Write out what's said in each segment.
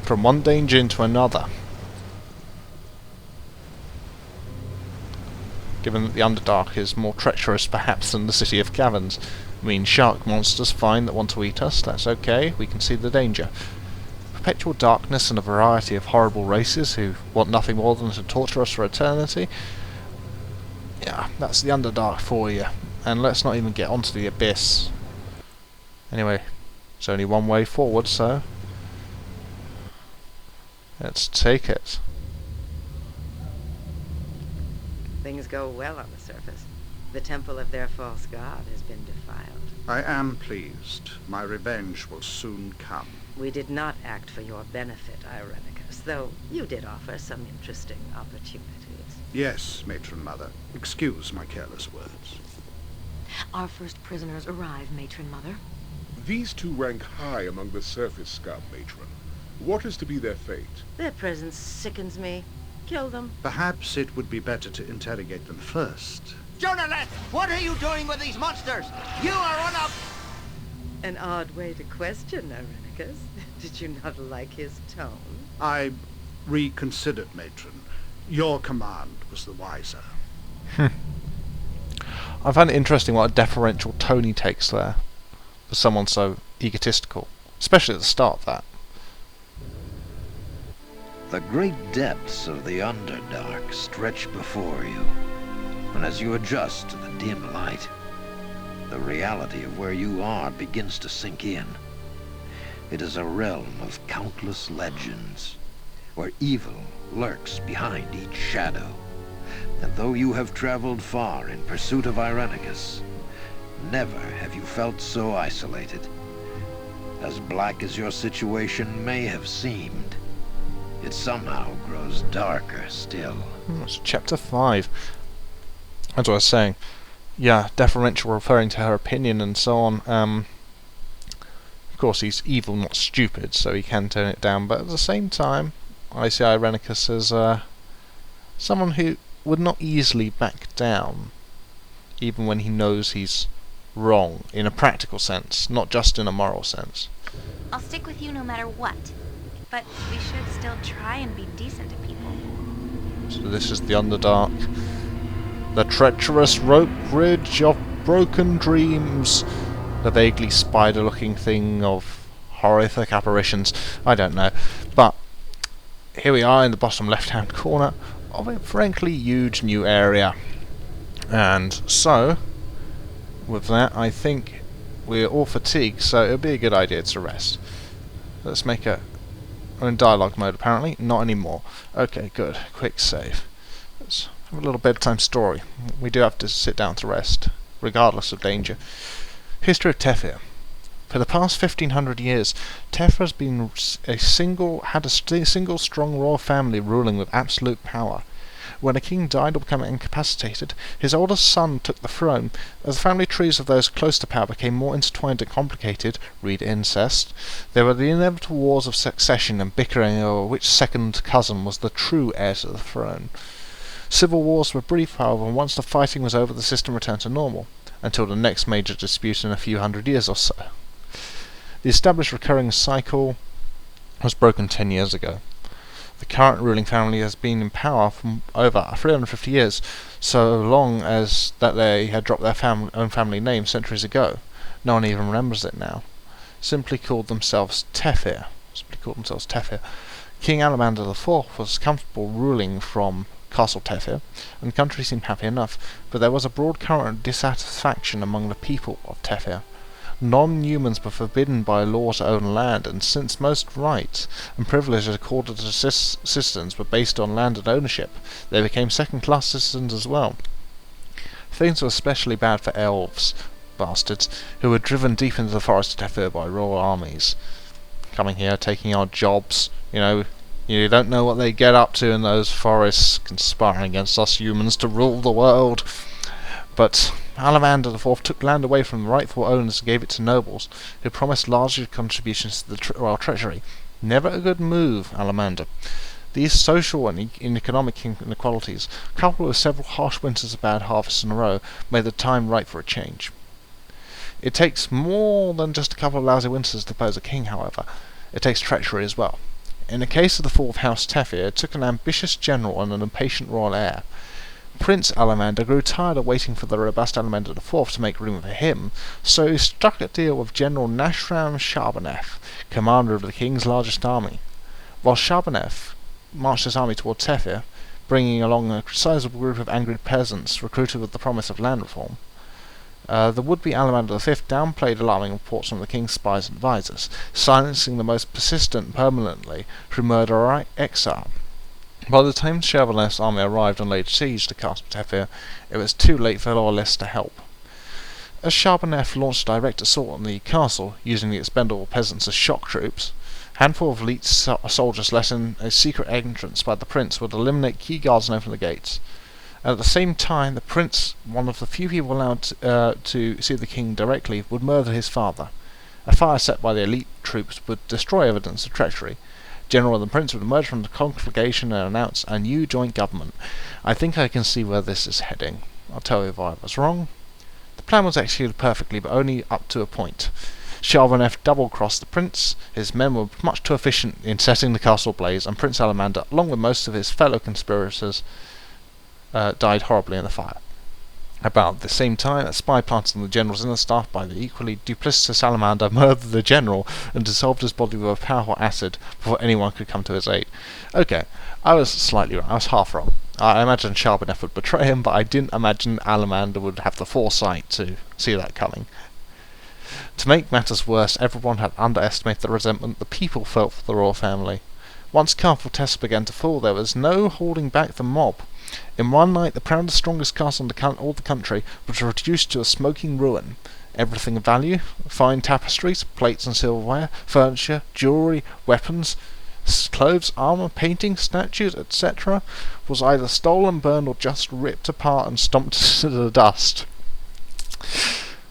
from one danger into another. Given that the Underdark is more treacherous perhaps than the City of Caverns. I mean, shark monsters, fine, that want to eat us, that's okay, we can see the danger. Perpetual darkness and a variety of horrible races who want nothing more than to torture us for eternity. Yeah, that's the Underdark for you. And let's not even get onto the abyss. Anyway, there's only one way forward, so let's take it. Things go well on the surface. The temple of their false god has been defiled. I am pleased. My revenge will soon come. We did not act for your benefit, Irenicus, though you did offer some interesting opportunities. Yes, Matron Mother. Excuse my careless words. Our first prisoners arrive, Matron Mother. These two rank high among the surface scum, Matron. What is to be their fate? Their presence sickens me. Kill them. Perhaps it would be better to interrogate them first. Journalist, what are you doing with these monsters? You are on a... An odd way to question, Irenicus. Did you not like his tone? I reconsidered, Matron. Your command was the wiser. I find it interesting what a deferential tone he takes there for someone so egotistical, especially at the start of that. The great depths of the Underdark stretch before you, and as you adjust to the dim light, the reality of where you are begins to sink in. It is a realm of countless legends, where evil lurks behind each shadow. And though you have traveled far in pursuit of Irenicus, never have you felt so isolated. As black as your situation may have seemed, it somehow grows darker still. It's chapter 5. As I was saying, yeah, deferential, referring to her opinion and so on. Of course, he's evil, not stupid, so he can tone it down, but at the same time, I see Irenicus as someone who would not easily back down, even when he knows he's wrong, in a practical sense, not just in a moral sense. I'll stick with you no matter what, but we should still try and be decent to people. So this is the Underdark, the treacherous rope bridge of broken dreams, the vaguely spider-looking thing of horrific apparitions, I don't know, but here we are in the bottom left-hand corner of a frankly huge new area. And so, with that, I think we're all fatigued, so it would be a good idea to rest. Let's make we're in dialogue mode apparently, not anymore. Okay, good. Quick save. Let's have a little bedtime story. We do have to sit down to rest, regardless of danger. History of Tefir. For the past 1500 years, Tefra has been a single strong royal family ruling with absolute power. When a king died or became incapacitated, his oldest son took the throne. As the family trees of those close to power became more intertwined and complicated, read incest, there were the inevitable wars of succession and bickering over which second cousin was the true heir to the throne. Civil wars were brief, however, and once the fighting was over, the system returned to normal, until the next major dispute in a few hundred years or so. The established recurring cycle was broken 10 years ago. The current ruling family has been in power for over 350 years, so long as that they had dropped their own family name centuries ago. No one even remembers it now. Simply called themselves Tefir. King Alamander IV was comfortable ruling from Castle Tefir, and the country seemed happy enough, but there was a broad current of dissatisfaction among the people of Tefir. Non-humans were forbidden by law to own land, and since most rights and privileges accorded to citizens were based on land and ownership, they became second-class citizens as well. Things were especially bad for elves, bastards, who were driven deep into the forest of Tefir by royal armies. Coming here, taking our jobs, you don't know what they get up to in those forests, conspiring against us humans to rule the world. But Alamander IV took land away from the rightful owners and gave it to nobles, who promised large contributions to the royal treasury. Never a good move, Alamander. These social and economic inequalities, coupled with several harsh winters of bad harvests in a row, made the time right for a change. It takes more than just a couple of lousy winters to depose a king, however. It takes treachery as well. In the case of the fall of House Tefir, it took an ambitious general and an impatient royal heir. Prince Alamander grew tired of waiting for the robust Alamander IV to make room for him, so he struck a deal with General Nashram Sharbanev, commander of the king's largest army. While Sharbanev marched his army toward Tefir, bringing along a sizable group of angry peasants recruited with the promise of land reform, the would-be Alamander V downplayed alarming reports from the king's spies and advisors, silencing the most persistent permanently through murder or exile. By the time Sharbanev's army arrived and laid siege to Castle Tefir, it was too late for loyalists to help. As Sharbanev launched a direct assault on the castle, using the expendable peasants as shock troops, a handful of elite soldiers let in a secret entrance by the prince would eliminate key guards and open the gates. At the same time, the prince, one of the few people allowed to see the king directly, would murder his father. A fire set by the elite troops would destroy evidence of treachery. General and the prince would emerge from the conflagration and announce a new joint government. I think I can see where this is heading. I'll tell you if I was wrong. The plan was executed perfectly, but only up to a point. Sharbanev double-crossed the prince. His men were much too efficient in setting the castle ablaze, and Prince Alamander, along with most of his fellow conspirators, died horribly in the fire. About the same time, a spy planted on the general's inner staff by the equally duplicitous Alamander murdered the general and dissolved his body with a powerful acid before anyone could come to his aid. Okay, I was slightly wrong. I was half wrong. I imagined Sharbanev would betray him, but I didn't imagine Alamander would have the foresight to see that coming. To make matters worse, everyone had underestimated the resentment the people felt for the royal family. Once Castle Tefir began to fall, there was no holding back the mob. In one night, the proudest, strongest castle in all the country was reduced to a smoking ruin. Everything of value, fine tapestries, plates and silverware, furniture, jewellery, weapons, clothes, armour, paintings, statues, etc., was either stolen, burned, or just ripped apart and stomped to the dust.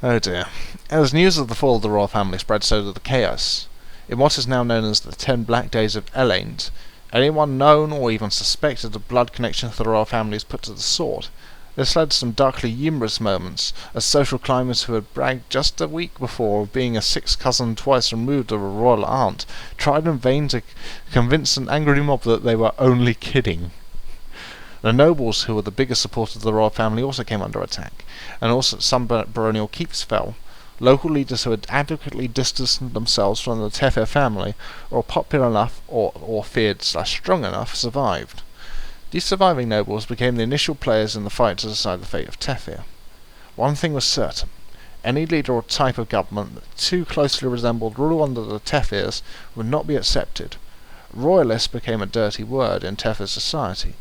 Oh dear. As news of the fall of the royal family spread, so did the chaos. In what is now known as the 10 Black Days of Elaine, anyone known or even suspected of blood connection to the royal family is put to the sword. This led to some darkly humorous moments, as social climbers who had bragged just a week before of being a sixth cousin twice removed of a royal aunt tried in vain to convince an angry mob that they were only kidding. The nobles, who were the biggest supporters of the royal family, also came under attack, and also some baronial keeps fell. Local leaders who had adequately distanced themselves from the Tefir family, or popular enough, or feared/strong enough, survived. These surviving nobles became the initial players in the fight to decide the fate of Tefir. One thing was certain. Any leader or type of government that too closely resembled rule under the Tefirs would not be accepted. Royalist became a dirty word in Tefir society.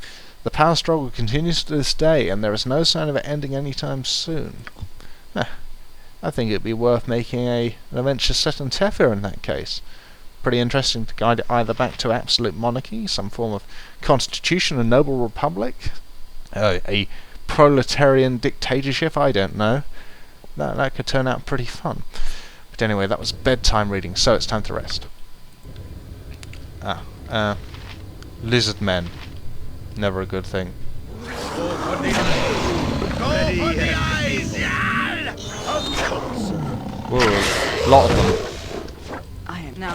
The power struggle continues to this day, and there is no sign of it ending anytime soon. I think it'd be worth making an adventure set in Tefir in that case. Pretty interesting to guide it either back to absolute monarchy, some form of constitution, a noble republic, a proletarian dictatorship, I don't know. That could turn out pretty fun. But anyway, that was bedtime reading, so it's time to rest. Lizard men. Never a good thing. Whoa, a lot of them. I am now.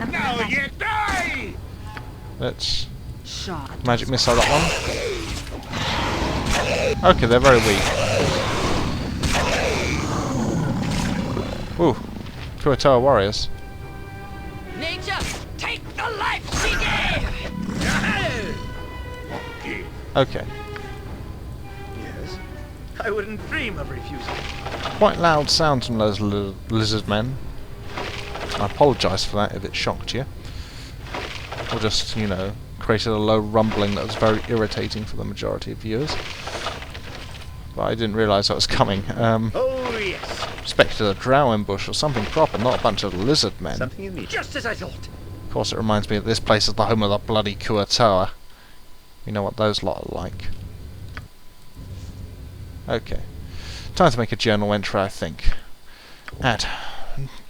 Now you die! Let's Shot. magic missile that one. Okay, they're very weak. Ooh, Kuotoa warriors. Nature, take the life she gave! Okay. Yes, I wouldn't dream of refusing. Quite loud sounds from those lizard men. I apologise for that if it shocked you. Or just, created a low rumbling that was very irritating for the majority of viewers. But I didn't realise that was coming. Oh, yes. Expected a drow ambush or something proper, not a bunch of lizard men. Something you need. Just as I thought. Of course, it reminds me that this place is the home of the bloody Kuotoa. You know what those lot are like. Okay. Time to make a journal entry, I think.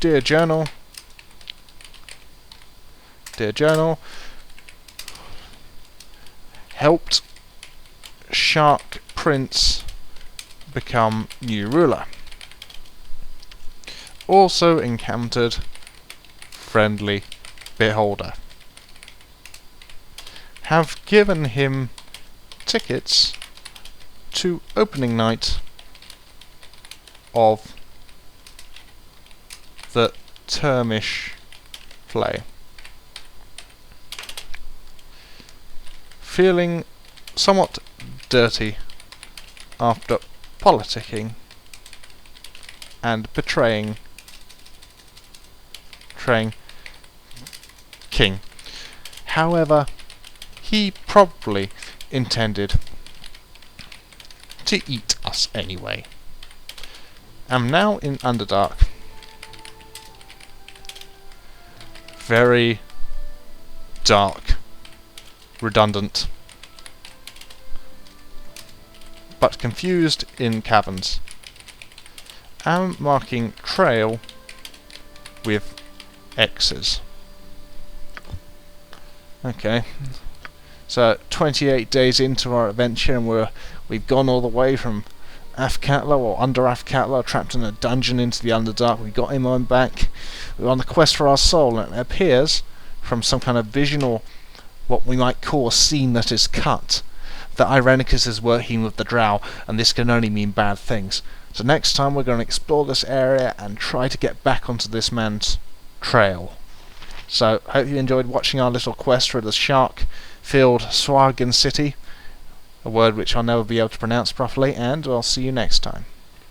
Dear Journal. Dear Journal. Helped Shark Prince become new ruler. Also encountered friendly beholder. Have given him tickets to opening night of the termish play. Feeling somewhat dirty after politicking and betraying King. However, he probably intended to eat us anyway. I'm now in Underdark. Very dark, redundant, but confused in caverns. I'm marking trail with X's. Okay, so 28 days into our adventure, and we've gone all the way from Afkatla, or under Afkatla, trapped in a dungeon, into the Underdark. We got him on back. We're on the quest for our soul, and it appears from some kind of vision, or what we might call a scene that is cut, that Irenicus is working with the Drow, and this can only mean bad things. So next time we're going to explore this area and try to get back onto this man's trail. So, hope you enjoyed watching our little quest for the shark-filled Swargan City, a word which I'll never be able to pronounce properly, and I'll see you next time.